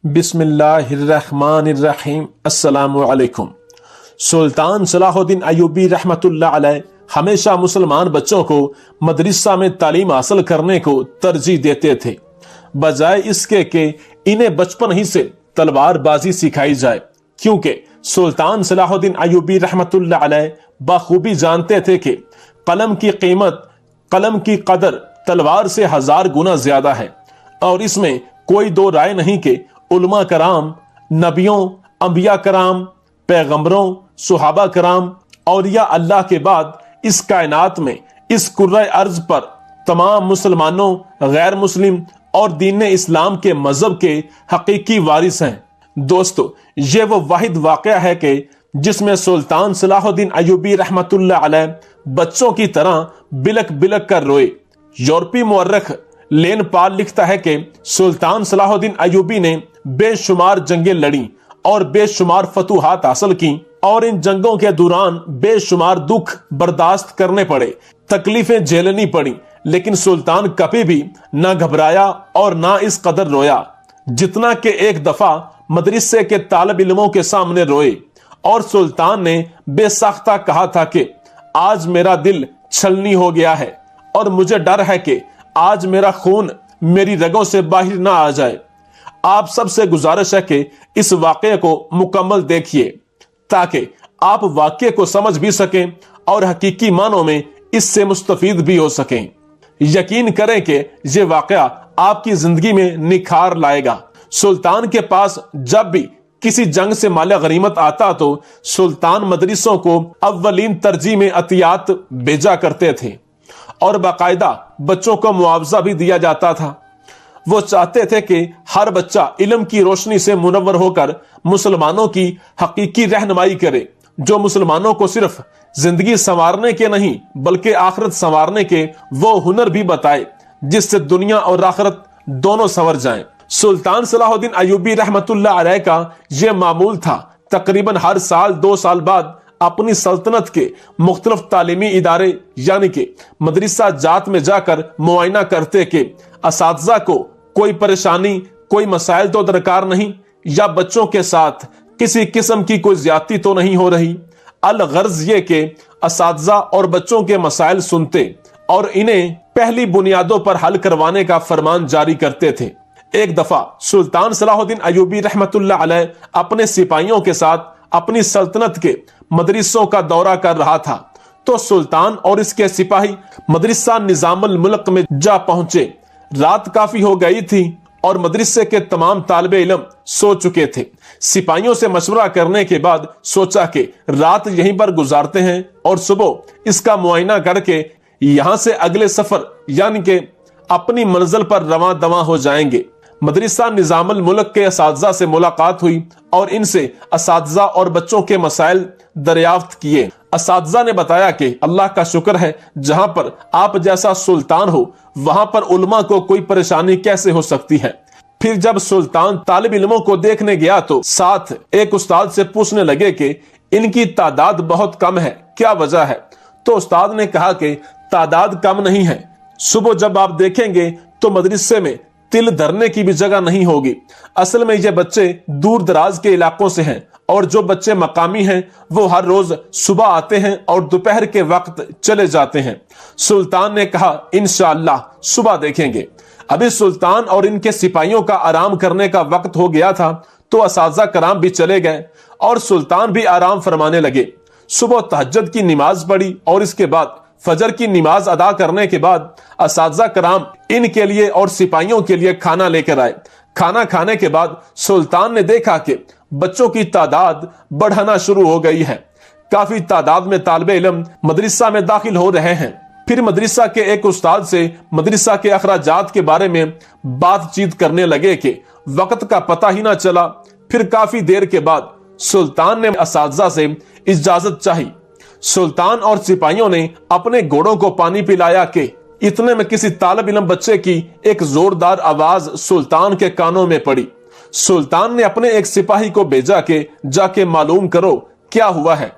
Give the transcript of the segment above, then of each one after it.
بسم اللہ الرحمن الرحیم۔ السلام علیکم۔ سلطان صلاح الدین ایوبی رحمت اللہ علیہ ہمیشہ مسلمان بچوں کو مدرسہ میں تعلیم حاصل کرنے کو ترجیح دیتے تھے، بجائے اس کے کہ انہیں بچپن ہی سے تلوار بازی سکھائی جائے، کیونکہ سلطان صلاح الدین ایوبی رحمت اللہ علیہ بخوبی جانتے تھے کہ قلم کی قیمت، قلم کی قدر تلوار سے 1000 گنا زیادہ ہے، اور اس میں کوئی دو رائے نہیں کہ علماء کرام، نبیوں، انبیاء کرام، پیغمبروں، صحابہ کرام، اولیاء اللہ کے بعد اس کائنات میں، اس کرۂ ارض پر تمام مسلمانوں، غیر مسلم اور دین اسلام کے مذہب کے حقیقی وارث ہیں۔ دوستو، یہ وہ واحد واقعہ ہے کہ جس میں سلطان صلاح الدین ایوبی رحمت اللہ علیہ بچوں کی طرح بلک بلک کر روئے۔ یورپی مورخ لین پال لکھتا ہے کہ سلطان صلاح الدین ایوبی نے بے شمار جنگیں لڑیں اور بے شمار فتوحات حاصل کی، اور ان جنگوں کے دوران بے شمار دکھ برداشت کرنے پڑے، تکلیفیں جھیلنی پڑی، لیکن سلطان کبھی بھی نہ گھبرایا اور نہ اس قدر رویا جتنا کہ ایک دفعہ مدرسے کے طالب علموں کے سامنے روئے، اور سلطان نے بے ساختہ کہا تھا کہ آج میرا دل چھلنی ہو گیا ہے اور مجھے ڈر ہے کہ آج میرا خون میری رگوں سے باہر نہ آ جائے۔ آپ سب سے گزارش ہے کہ اس واقعے کو مکمل دیکھیے تاکہ آپ واقعے کو سمجھ بھی سکیں اور حقیقی معنوں میں اس سے مستفید بھی ہو سکیں۔ یقین کریں کہ یہ واقعہ آپ کی زندگی میں نکھار لائے گا۔ سلطان کے پاس جب بھی کسی جنگ سے مال غنیمت آتا تو سلطان مدرسوں کو اولین ترجیح میں عطیات بھیجا کرتے تھے، اور باقاعدہ بچوں کو معاوضہ بھی دیا جاتا تھا۔ وہ چاہتے تھے کہ ہر بچہ علم کی روشنی سے منور ہو کر مسلمانوں کی حقیقی رہنمائی کرے، جو مسلمانوں کو صرف زندگی سنوارنے کے نہیں بلکہ آخرت سنوارنے کے وہ ہنر بھی بتائے جس سے دنیا اور آخرت دونوں سنور جائیں۔ سلطان صلاح الدین ایوبی رحمت اللہ علیہ کا یہ معمول تھا، تقریباً ہر سال 2 سال بعد اپنی سلطنت کے مختلف تعلیمی ادارے یعنی کہ مدرسہ جات میں جا کر معائنہ کرتے کہ اساتذہ کو کوئی پریشانی، کوئی مسائل تو درکار نہیں، یا بچوں کے ساتھ کسی قسم کی کوئی زیادتی تو نہیں ہو رہی۔ الغرض یہ کہ اساتذہ اور بچوں کے مسائل سنتے اور انہیں پہلی بنیادوں پر حل کروانے کا فرمان جاری کرتے تھے۔ ایک دفعہ سلطان صلاح الدین ایوبی رحمت اللہ علیہ اپنے سپاہیوں کے ساتھ اپنی سلطنت کے مدرسوں کا دورہ کر رہا تھا تو سلطان اور اس کے سپاہی مدرسہ نظام الملک میں جا پہنچے۔ رات کافی ہو گئی تھی اور مدرسے کے تمام طالب علم سو چکے تھے۔ سپاہیوں سے مشورہ کرنے کے بعد سوچا کہ رات یہیں پر گزارتے ہیں اور صبح اس کا معائنہ کر کے یہاں سے اگلے سفر یعنی کہ اپنی منزل پر رواں دواں ہو جائیں گے۔ مدرسہ نظام الملک کے اساتذہ سے ملاقات ہوئی اور ان سے اساتذہ اور بچوں کے مسائل دریافت کیے۔ اساتذہ نے بتایا کہ اللہ کا شکر ہے، جہاں پر آپ جیسا سلطان ہو وہاں پر علماء کو کوئی پریشانی کیسے ہو سکتی ہے۔ پھر جب سلطان طالب علموں کو دیکھنے گیا تو ساتھ ایک استاد سے پوچھنے لگے کہ ان کی تعداد بہت کم ہے، کیا وجہ ہے؟ تو استاد نے کہا کہ تعداد کم نہیں ہے، صبح جب آپ دیکھیں گے تو مدرسے میں تل دھرنے کی بھی جگہ نہیں ہوگی۔ اصل میں یہ بچے دور دراز کے علاقوں سے ہیں، اور جو بچے مقامی ہیں وہ ہر روز صبح آتے ہیں اور دوپہر کے وقت چلے جاتے ہیں۔ سلطان نے کہا انشاءاللہ صبح دیکھیں گے۔ ابھی سلطان اور ان کے سپاہیوں کا آرام کرنے کا وقت ہو گیا تھا تو اساتذہ کرام بھی چلے گئے اور سلطان بھی آرام فرمانے لگے۔ صبح تہجد کی نماز پڑھی اور اس کے بعد فجر کی نماز ادا کرنے کے بعد اساتذہ کرام ان کے لیے اور سپاہیوں کے لیے کھانا لے کر آئے۔ کھانا کھانے کے بعد سلطان نے دیکھا کہ بچوں کی تعداد بڑھنا شروع ہو گئی ہے۔ کافی تعداد میں طالب علم مدرسہ میں داخل ہو رہے ہیں۔ پھر مدرسہ کے ایک استاد سے مدرسہ کے اخراجات کے بارے میں بات چیت کرنے لگے کہ وقت کا پتہ ہی نہ چلا۔ پھر کافی دیر کے بعد سلطان نے اساتذہ سے اجازت چاہی۔ سلطان اور سپاہیوں نے اپنے گھوڑوں کو پانی پلایا کہ اتنے میں کسی طالب علم بچے کی ایک زوردار آواز سلطان کے کانوں میں پڑی۔ سلطان نے اپنے ایک سپاہی کو بھیجا کہ جا کے معلوم کرو کیا ہوا ہے۔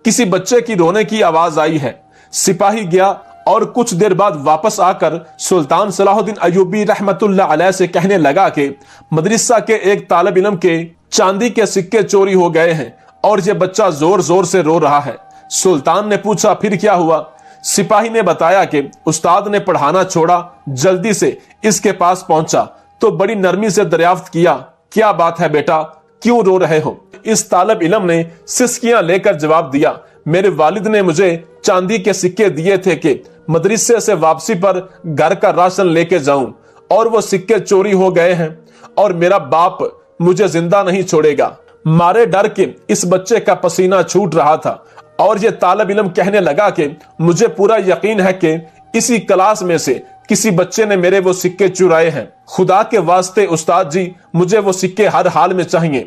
کسی بچے کی رونے کی آواز آئی ہے۔ سپاہی گیا اور کچھ دیر بعد واپس آ کر سلطان صلاح الدین ایوبی رحمت اللہ علیہ سے کہنے لگا کہ مدرسہ کے ایک طالب علم کے چاندی کے سکے چوری ہو گئے ہیں اور یہ بچہ زور زور سے رو رہا ہے۔ سلطان نے پوچھا پھر کیا ہوا؟ سپاہی نے بتایا کہ استاد نے پڑھانا چھوڑا، جلدی سے اس کے پاس پہنچا تو بڑی نرمی سے دریافت کیا، کیا بات ہے بیٹا، کیوں رو رہے ہو؟ اس طالب علم نے سسکیاں لے کر جواب دیا، میرے والد نے مجھے چاندی کے سکے دیے تھے کہ مدرسے سے واپسی پر گھر کا راشن لے کے جاؤں، اور وہ سکے چوری ہو گئے ہیں اور میرا باپ مجھے زندہ نہیں چھوڑے گا۔ مارے ڈر کے اس بچے کا پسینہ چھوٹ رہا تھا اور یہ طالب علم کہنے لگا کہ مجھے پورا یقین ہے کہ اسی کلاس میں سے کسی بچے نے میرے وہ سکے چرائے ہیں۔ خدا کے واسطے استاد جی، مجھے وہ سکے ہر حال میں چاہیے۔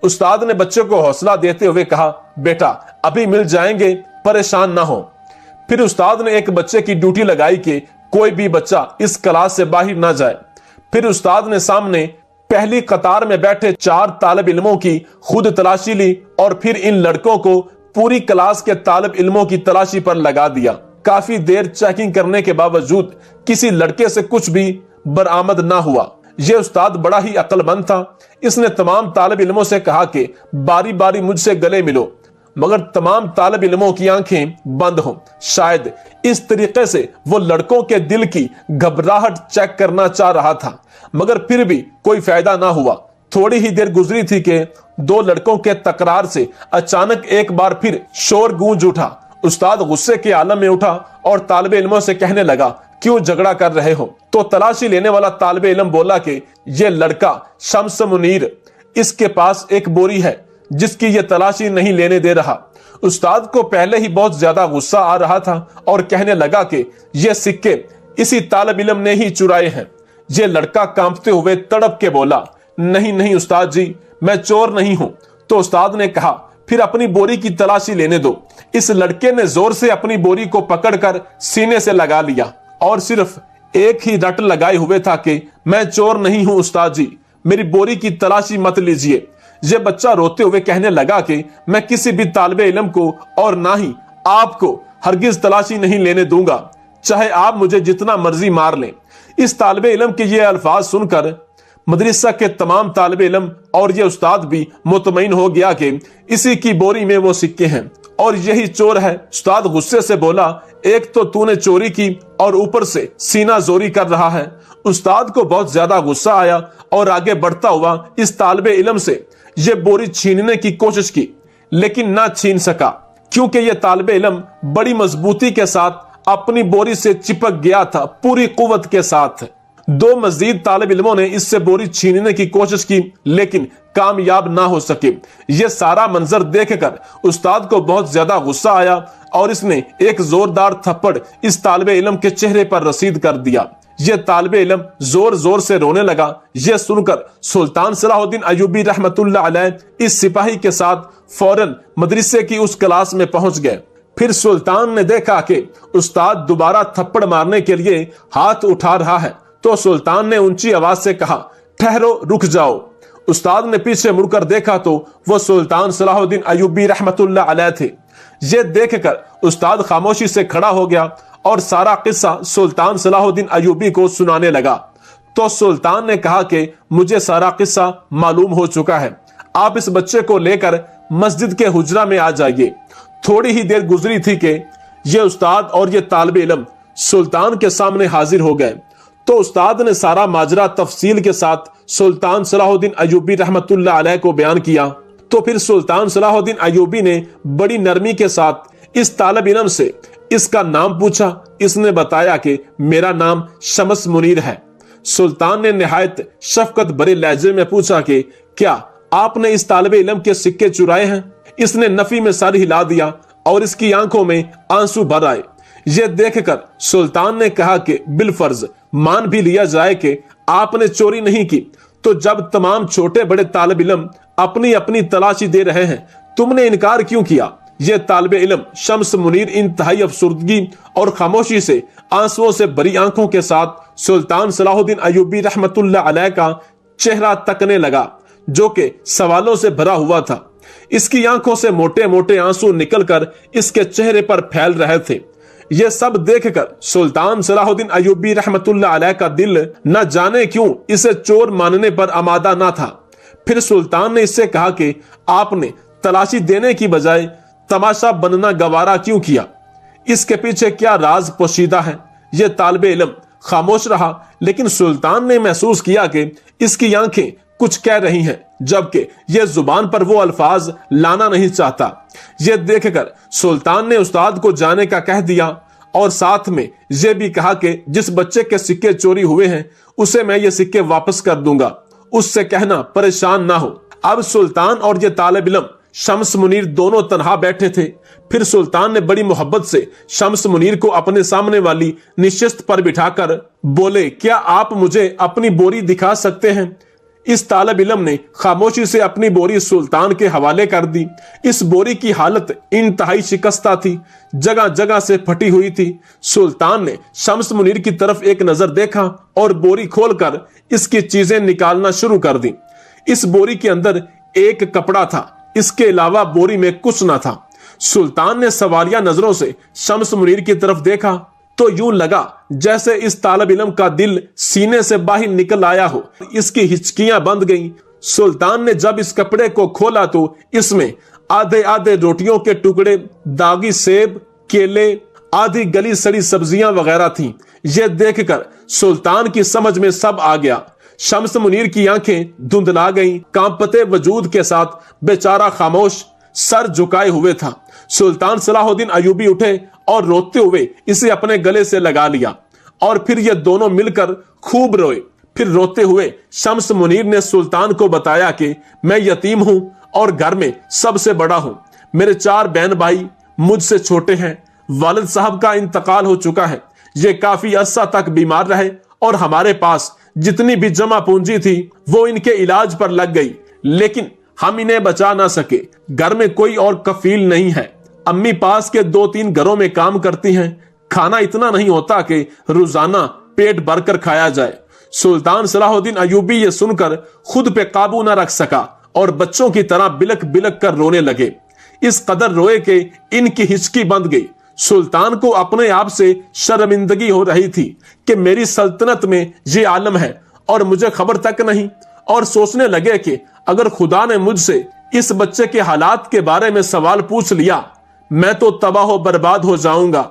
استاد نے بچے کو حوصلہ دیتے ہوئے کہا، بیٹا ابھی مل جائیں گے، پریشان نہ ہو۔ پھر استاد نے ایک بچے کی ڈیوٹی لگائی کہ کوئی بھی بچہ اس کلاس سے باہر نہ جائے۔ پھر استاد نے سامنے پہلی قطار میں بیٹھے 4 طالب علموں کی خود تلاشی لی اور پھر ان لڑکوں کو پوری کلاس کے طالب علموں کی تلاشی پر لگا دیا۔ کافی دیر چیکنگ کرنے کے باوجود کسی لڑکے سے کچھ بھی برآمد نہ ہوا۔ یہ استاد بڑا ہی عقل مند تھا۔ اس نے تمام طالب علموں سے کہا کہ باری باری مجھ سے گلے ملو، مگر تمام طالب علموں کی آنکھیں بند ہوں۔ شاید اس طریقے سے وہ لڑکوں کے دل کی گھبراہٹ چیک کرنا چاہ رہا تھا، مگر پھر بھی کوئی فائدہ نہ ہوا۔ تھوڑی ہی دیر گزری تھی کہ 2 لڑکوں کے تکرار سے اچانک ایک بار پھر شور گونج اٹھا۔ استاد غصے کے عالم میں اٹھا اور طالب علموں سے کہنے لگا، کیوں جھگڑا کر رہے ہو؟ تو تلاشی لینے والا طالب علم بولا کہ یہ لڑکا شمس منیر، اس کے پاس ایک بوری ہے جس کی یہ تلاشی نہیں لینے دے رہا۔ استاد کو پہلے ہی بہت زیادہ غصہ آ رہا تھا اور کہنے لگا کہ یہ سکے اسی طالب علم نے ہی چرائے ہیں۔ یہ لڑکا کانپتے ہوئے تڑپ کے بولا، نہیں نہیں استاد جی، میں چور نہیں ہوں۔ تو استاد نے کہا، پھر اپنی بوری کی تلاشی لینے دو۔ اس لڑکے نے زور سے اپنی بوری کو پکڑ کر سینے سے لگا لیا اور صرف ایک ہی رٹ لگائے ہوئے تھا کہ میں چور نہیں ہوں استاد جی، میری بوری کی تلاشی مت لیجئے۔ یہ بچہ روتے ہوئے کہنے لگا کہ میں کسی بھی طالب علم کو اور نہ ہی آپ کو ہرگز تلاشی نہیں لینے دوں گا، چاہے آپ مجھے جتنا مرضی مار لیں۔ اس طالب علم کے یہ الفاظ سن کر مدرسہ کے تمام طالب علم اور یہ استاد بھی مطمئن ہو گیا کہ اسی کی بوری میں وہ سکے ہیں اور یہی چور ہے۔ استاد غصے سے بولا، ایک تو نے چوری کی اور اوپر سے سینہ زوری کر رہا ہے۔ استاد کو بہت زیادہ غصہ آیا اور آگے بڑھتا ہوا اس طالب علم سے یہ بوری چھیننے کی کوشش کی، لیکن نہ چھین سکا کیونکہ یہ طالب علم بڑی مضبوطی کے ساتھ اپنی بوری سے چپک گیا تھا، پوری قوت کے ساتھ۔ 2 مزید طالب علموں نے اس سے بوری چھیننے کی کوشش کی لیکن کامیاب نہ ہو سکے۔ یہ سارا منظر دیکھ کر استاد کو بہت زیادہ غصہ آیا اور اس نے ایک زوردار تھپڑ اس طالب علم کے چہرے پر رسید کر دیا۔ یہ طالب علم زور زور سے رونے لگا۔ یہ سن کر سلطان صلاح الدین ایوبی رحمت اللہ علیہ اس سپاہی کے ساتھ فوراً مدرسے کی اس کلاس میں پہنچ گئے۔ پھر سلطان نے دیکھا کہ استاد دوبارہ تھپڑ مارنے کے لیے ہاتھ اٹھا رہا ہے تو سلطان نے اونچی آواز سے کہا، ٹھہرو، رک جاؤ۔ استاد نے پیچھے مڑ کر دیکھا تو وہ سلطان صلاح الدین ایوبی رحمت اللہ علیہ تھے۔ یہ دیکھ کر استاد خاموشی سے کھڑا ہو گیا اور سارا قصہ سلطان صلاح الدین ایوبی کو سنانے لگا۔ تو سلطان نے کہا کہ مجھے سارا قصہ معلوم ہو چکا ہے، آپ اس بچے کو لے کر مسجد کے حجرہ میں آ جائیے۔ تھوڑی ہی دیر گزری تھی کہ یہ استاد اور یہ طالب علم سلطان کے سامنے حاضر ہو گئے۔ تو استاد نے سارا ماجرا تفصیل کے ساتھ سلطان صلاح الدین ایوبی رحمت اللہ علیہ کو بیان کیا۔ تو پھر سلطان صلاح الدین ایوبی نے بڑی نرمی کے ساتھ اس طالب علم سے اس کا نام پوچھا۔ اس نے بتایا کہ میرا نام شمس منیر ہے۔ سلطان نے نہایت شفقت بھرے لہجے میں پوچھا کہ کیا آپ نے اس طالب علم کے سکے چرائے ہیں؟ اس نے نفی میں سر ہلا دیا اور اس کی آنکھوں میں آنسو بھر آئے۔ یہ دیکھ کر سلطان نے کہا کہ بالفرض مان بھی لیا جائے کہ آپ نے چوری نہیں کی، تو جب تمام چھوٹے بڑے طالب علم اپنی اپنی تلاشی دے رہے ہیں تم نے انکار کیوں کیا؟ یہ طالب علم شمس منیر انتہائی افسردگی اور خاموشی سے آنسوؤں سے بری آنکھوں کے ساتھ سلطان صلاح الدین ایوبی رحمت اللہ علیہ کا چہرہ تکنے لگا جو کہ سوالوں سے بھرا ہوا تھا۔ اس کی آنکھوں سے موٹے موٹے آنسو نکل کر اس کے چہرے پر پھیل رہے تھے۔ یہ سب دیکھ کر سلطان صلاح الدین ایوبی رحمت اللہ علیہ کا دل نہ جانے کیوں اسے چور ماننے پر آمادہ نہ تھا۔ پھر سلطان نے اس سے کہا کہ آپ نے تلاشی دینے کی بجائے تماشا بننا گوارا کیوں کیا؟ اس کے پیچھے کیا راز پوشیدہ ہے؟ یہ طالب علم خاموش رہا، لیکن سلطان نے محسوس کیا کہ اس کی آنکھیں کچھ کہہ رہی ہیں، جبکہ یہ زبان پر وہ الفاظ لانا نہیں چاہتا۔ یہ دیکھ کر سلطان نے استاد کو جانے کا کہہ دیا اور ساتھ میں یہ بھی کہا کہ جس بچے کے سکے چوری ہوئے ہیں اسے میں یہ سکے واپس کر دوں گا، اس سے کہنا پریشان نہ ہو۔ اب سلطان اور یہ طالب علم شمس منیر دونوں تنہا بیٹھے تھے۔ پھر سلطان نے بڑی محبت سے شمس منیر کو اپنے سامنے والی نشست پر بٹھا کر بولے، کیا آپ مجھے اپنی بوری دکھا سکتے ہیں؟ اس طالب علم نے خاموشی سے اپنی بوری سلطان کے حوالے کر دی۔ اس بوری کی حالت انتہائی شکستہ تھی، جگہ جگہ سے پھٹی ہوئی تھی۔ سلطان نے شمس منیر کی طرف ایک نظر دیکھا اور بوری کھول کر اس کی چیزیں نکالنا شروع کر دی۔ اس بوری کے اندر ایک کپڑا تھا، اس کے علاوہ بوری میں کچھ نہ تھا۔ سلطان نے سوالیہ نظروں سے شمس منیر کی طرف دیکھا تو یوں لگا جیسے اس طالب علم کا دل سینے سے باہر نکل آیا ہو۔ اس کی ہچکیاں بند گئیں۔ سلطان نے جب اس کپڑے کو کھولا تو اس میں آدھے آدھے روٹیوں کے ٹکڑے، داغی سیب، کیلے، آدھی گلی سڑی سبزیاں وغیرہ تھیں۔ یہ دیکھ کر سلطان کی سمجھ میں سب آ گیا۔ شمس منیر کی آنکھیں دھندلا گئیں، کانپتے وجود کے ساتھ بیچارہ خاموش سر جھکائے ہوئے تھا۔ سلطان صلاح الدین ایوبی اٹھے اور روتے ہوئے اسے اپنے گلے سے لگا لیا اور پھر یہ دونوں مل کر خوب روئے۔ پھر روتے ہوئے شمس منیر نے سلطان کو بتایا کہ میں یتیم ہوں اور گھر میں سب سے بڑا ہوں۔ میرے 4 بہن بھائی مجھ سے چھوٹے ہیں۔ والد صاحب کا انتقال ہو چکا ہے۔ یہ کافی عرصہ تک بیمار رہے اور ہمارے پاس جتنی بھی جمع پونجی تھی وہ ان کے علاج پر لگ گئی، لیکن ہم انہیں بچا نہ سکے۔ گھر میں کوئی اور کفیل نہیں ہے۔ امی پاس کے 2-3 گھروں میں کام کرتی ہیں۔ کھانا اتنا نہیں ہوتا کہ روزانہ پیٹ بھر کر کھایا جائے۔ سلطان صلاح الدین ایوبی یہ سن کر خود پہ قابو نہ رکھ سکا اور بچوں کی طرح بلک بلک کر رونے لگے۔ اس قدر روئے کہ ان کی ہچکی بند گئی۔ سلطان کو اپنے آپ سے شرمندگی ہو رہی تھی کہ میری سلطنت میں یہ عالم ہے اور مجھے خبر تک نہیں، اور سوچنے لگے کہ اگر خدا نے مجھ سے اس بچے کے حالات کے بارے میں سوال پوچھ لیا میں تو تباہ و برباد ہو جاؤں گا۔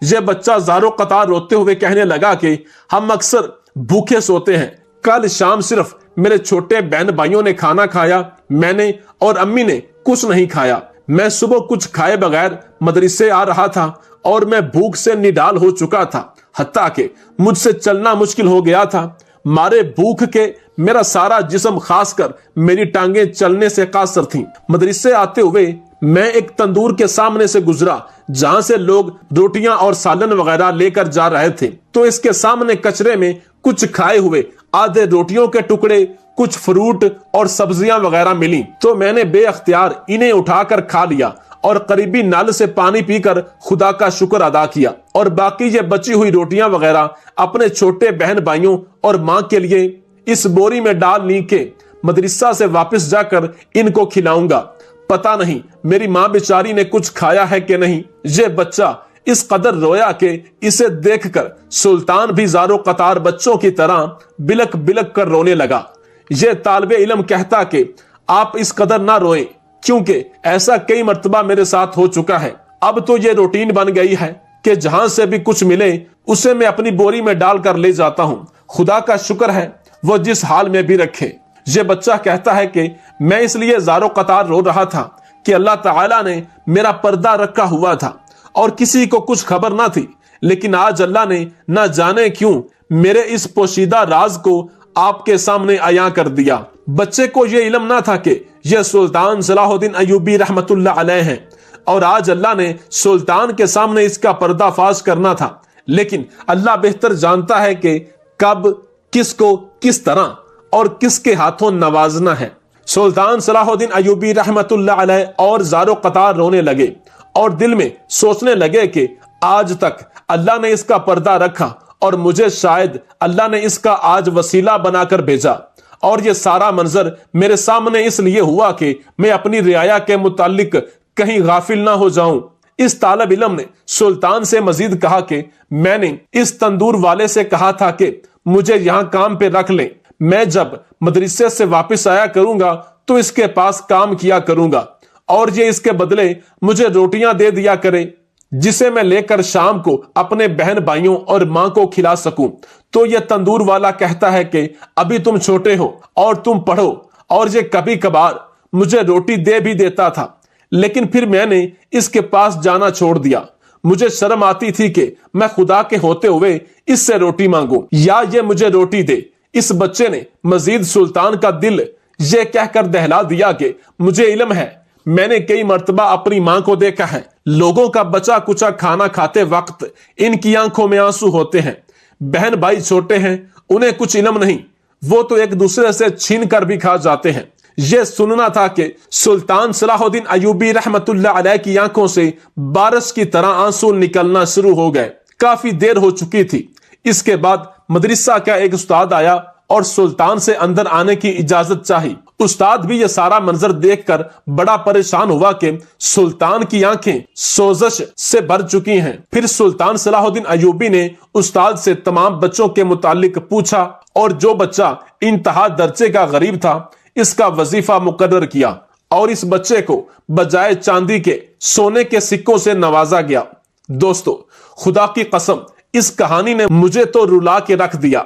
یہ بچہ زارو قطار روتے ہوئے کہنے لگا کہ ہم اکثر بھوکے سوتے ہیں۔ کل شام صرف میرے چھوٹے بہن بھائیوں نے کھانا کھایا، میں نے اور امی نے کچھ نہیں کھایا۔ میں صبح کچھ کھائے بغیر مدرسے آ رہا تھا اور میں بھوک سے نڈال ہو چکا تھا، حتیٰ کہ مجھ سے چلنا مشکل ہو گیا تھا۔ مارے بھوک کے میرا سارا جسم، خاص کر میری ٹانگیں چلنے سے قاصر تھیں۔ مدرسے آتے ہوئے میں ایک تندور کے سامنے سے گزرا جہاں سے لوگ روٹیاں اور سالن وغیرہ لے کر جا رہے تھے، تو اس کے سامنے کچرے میں کچھ کھائے ہوئے آدھے روٹیوں کے ٹکڑے، کچھ فروٹ اور سبزیاں وغیرہ ملی، تو میں نے بے اختیار انہیں اٹھا کر کھا لیا اور قریبی نل سے پانی پی کر خدا کا شکر ادا کیا، اور باقی یہ بچی ہوئی روٹیاں وغیرہ اپنے چھوٹے بہن بھائیوں اور ماں کے لیے اس بوری میں ڈال لی کہ مدرسہ سے واپس جا کر ان کو کھلاؤں گا۔ پتا نہیں میری ماں بیچاری نے کچھ کھایا ہے کہ نہیں۔ یہ بچہ اس قدر رویا کہ اسے دیکھ کر سلطان بھی زارو قطار بچوں کی طرح بلک بلک کر رونے لگا۔ یہ طالب علم کہتا کہ آپ اس قدر نہ روئیں، کیونکہ ایسا کئی مرتبہ میرے ساتھ ہو چکا ہے۔ اب تو یہ روٹین بن گئی ہے کہ جہاں سے بھی کچھ ملے اسے میں اپنی بوری میں ڈال کر لے جاتا ہوں۔ خدا کا شکر ہے وہ جس حال میں بھی رکھے۔ یہ بچہ کہتا ہے کہ میں اس لیے زارو قطار رو رہا تھا کہ اللہ تعالیٰ نے میرا پردہ رکھا ہوا تھا اور کسی کو کچھ خبر نہ تھی، لیکن آج اللہ نے نہ جانے کیوں میرے اس پوشیدہ راز کو آپ کے سامنے عیاں کر دیا۔ بچے کو یہ علم نہ تھا کہ یہ سلطان صلاح الدین ایوبی رحمت اللہ علیہ ہیں، اور آج اللہ نے سلطان کے سامنے اس کا پردہ فاش کرنا تھا، لیکن اللہ بہتر جانتا ہے کہ کب، کس کو، کس طرح اور کس کے ہاتھوں نوازنا ہے۔ سلطان صلاح الدین ایوبی رحمت اللہ علیہ اور زارو قطار رونے لگے اور دل میں سوچنے لگے کہ آج تک اللہ نے اس کا پردہ رکھا اور مجھے شاید اللہ نے اس کا آج وسیلہ بنا کر بھیجا، اور یہ سارا منظر میرے سامنے اس لیے ہوا کہ میں اپنی رعایا کے متعلق کہیں غافل نہ ہو جاؤں۔ اس طالب علم نے سلطان سے مزید کہا کہ میں نے اس تندور والے سے کہا تھا کہ مجھے یہاں کام پہ رکھ لیں، میں جب مدرسے سے واپس آیا کروں گا تو اس کے پاس کام کیا کروں گا اور یہ اس کے بدلے مجھے روٹیاں دے دیا کرے جسے میں لے کر شام کو اپنے بہن بھائیوں اور ماں کو کھلا سکوں۔ تو یہ تندور والا کہتا ہے کہ ابھی تم چھوٹے ہو اور تم پڑھو، اور یہ کبھی کبھار مجھے روٹی دے بھی دیتا تھا، لیکن پھر میں نے اس کے پاس جانا چھوڑ دیا۔ مجھے شرم آتی تھی کہ میں خدا کے ہوتے ہوئے اس سے روٹی مانگوں یا یہ مجھے روٹی دے۔ اس بچے نے مزید سلطان کا دل یہ کہہ کر دہلا دیا کہ مجھے علم ہے، میں نے کئی مرتبہ اپنی ماں کو دیکھا ہے، لوگوں کا بچا کچا کھانا کھاتے وقت ان کی آنکھوں میں آنسو ہوتے ہیں۔ بہن بھائی چھوٹے ہیں، انہیں کچھ علم نہیں، وہ تو ایک دوسرے سے چھین کر بھی کھا جاتے ہیں۔ یہ سننا تھا کہ سلطان صلاح الدین ایوبی رحمت اللہ علیہ کی آنکھوں سے بارش کی طرح آنسو نکلنا شروع ہو گئے۔ کافی دیر ہو چکی تھی۔ اس کے بعد مدرسہ کا ایک استاد آیا اور سلطان سے اندر آنے کی اجازت چاہی۔ استاد بھی یہ سارا منظر دیکھ کر بڑا پریشان ہوا کہ سلطان کی آنکھیں سوزش سے بھر چکی ہیں۔ پھر سلطان صلاح الدین ایوبی نے استاد سے تمام بچوں کے متعلق پوچھا اور جو بچہ انتہا درجے کا غریب تھا اس کا وظیفہ مقرر کیا اور اس بچے کو بجائے چاندی کے سونے کے سکوں سے نوازا گیا۔ دوستو، خدا کی قسم اس کہانی نے مجھے تو رلا کے رکھ دیا۔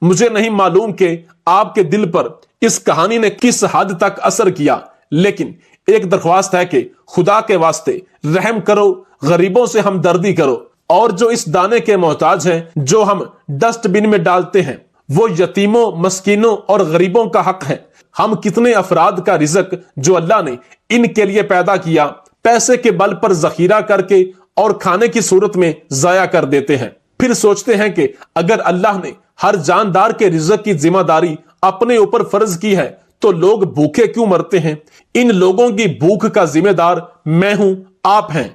مجھے نہیں معلوم کہ آپ کے دل پر اس کہانی نے کس حد تک اثر کیا، لیکن ایک درخواست ہے کہ خدا کے واسطے رحم کرو، غریبوں سے ہمدردی کرو، اور جو اس دانے کے محتاج ہیں جو ہم ڈسٹ بن میں ڈالتے ہیں وہ یتیموں، مسکینوں اور غریبوں کا حق ہے۔ ہم کتنے افراد کا رزق جو اللہ نے ان کے لیے پیدا کیا پیسے کے بل پر ذخیرہ کر کے اور کھانے کی صورت میں ضائع کر دیتے ہیں، پھر سوچتے ہیں کہ اگر اللہ نے ہر جاندار کے رزق کی ذمہ داری اپنے اوپر فرض کی ہے تو لوگ بھوکے کیوں مرتے ہیں؟ ان لوگوں کی بھوک کا ذمہ دار میں ہوں، آپ ہیں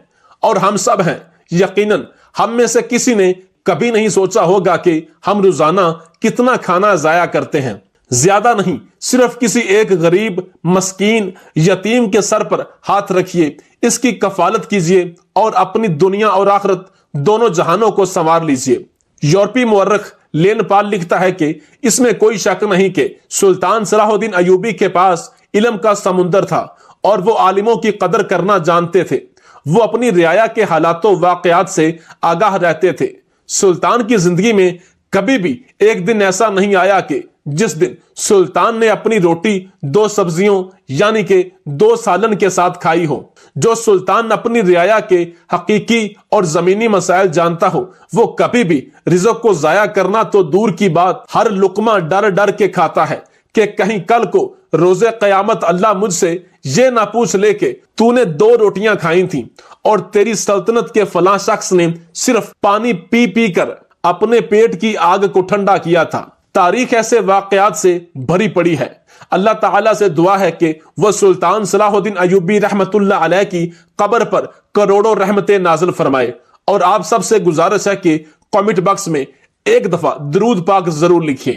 اور ہم سب ہیں۔ یقیناً ہم میں سے کسی نے کبھی نہیں سوچا ہوگا کہ ہم روزانہ کتنا کھانا ضائع کرتے ہیں۔ زیادہ نہیں، صرف کسی ایک غریب، مسکین، یتیم کے سر پر ہاتھ رکھیے، اس کی کفالت کیجیے اور اپنی دنیا اور آخرت دونوں جہانوں کو سنوار لیجیے۔ یورپی مورخ لین پال لکھتا ہے کہ اس میں کوئی شک نہیں کہ سلطان صلاح الدین ایوبی کے پاس علم کا سمندر تھا اور وہ عالموں کی قدر کرنا جانتے تھے۔ وہ اپنی رعایا کے حالات و واقعات سے آگاہ رہتے تھے۔ سلطان کی زندگی میں کبھی بھی ایک دن ایسا نہیں آیا کہ جس دن سلطان نے اپنی روٹی 2 سبزیوں یعنی کہ 2 سالن کے ساتھ کھائی ہو۔ جو سلطان اپنی رعایا کے حقیقی اور زمینی مسائل جانتا ہو وہ کبھی بھی رزق کو ضائع کرنا تو دور کی بات، ہر لقمہ ڈر ڈر کے کھاتا ہے کہ کہیں کل کو روز قیامت اللہ مجھ سے یہ نہ پوچھ لے کہ تو نے 2 روٹیاں کھائی تھیں اور تیری سلطنت کے فلاں شخص نے صرف پانی پی پی کر اپنے پیٹ کی آگ کو ٹھنڈا کیا تھا۔ تاریخ ایسے واقعات سے بھری پڑی ہے۔ اللہ تعالیٰ سے دعا ہے کہ وہ سلطان صلاح الدین ایوبی رحمت اللہ علیہ کی قبر پر کروڑوں رحمتیں نازل فرمائے، اور آپ سب سے گزارش ہے کہ کمنٹ باکس میں ایک دفعہ درود پاک ضرور لکھیں۔